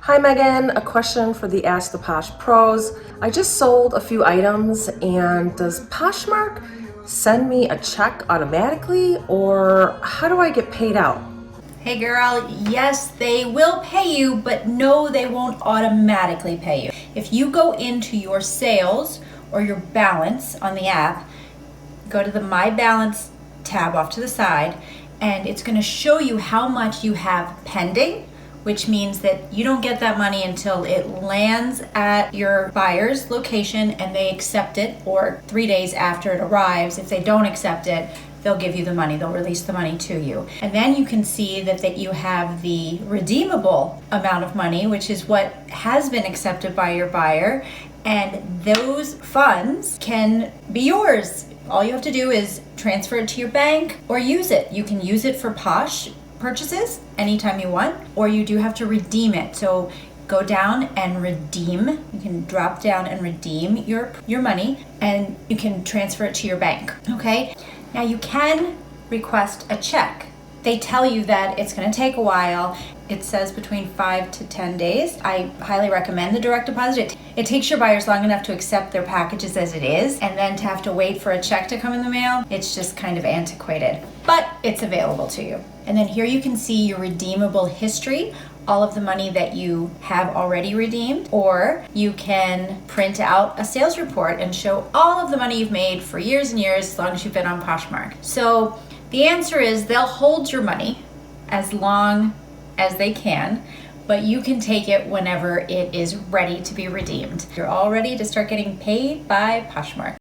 Hi Megan, a question for the Ask the Posh Pros. I just sold a few items, and does Poshmark send me a check automatically, or how do I get paid out? Hey girl, yes, they will pay you, but no, they won't automatically pay you. If you go into your sales or your balance on the app, go to the My Balance tab off to the side, and it's going to show you how much you have pending, which means that you don't get that money until it lands at your buyer's location and they accept it, or 3 days after it arrives. If they don't accept it, they'll give you the money, they'll release the money to you. And then you can see that you have the redeemable amount of money, which is what has been accepted by your buyer, and those funds can be yours. All you have to do is transfer it to your bank or use it. You can use it for Posh purchases anytime you want, or you do have to redeem it. So go down and redeem. You can drop down and redeem your money, and you can transfer it to your bank, okay? Now you can request a check. They tell you that it's gonna take a while. It says between 5 to 10 days. I highly recommend the direct deposit. It takes your buyers long enough to accept their packages as it is, and then to have to wait for a check to come in the mail, it's just kind of antiquated, but it's available to you. And then here you can see your redeemable history, all of the money that you have already redeemed, or you can print out a sales report and show all of the money you've made for years and years, as long as you've been on Poshmark. So the answer is they'll hold your money as long as they can, but you can take it whenever it is ready to be redeemed. You're all ready to start getting paid by Poshmark.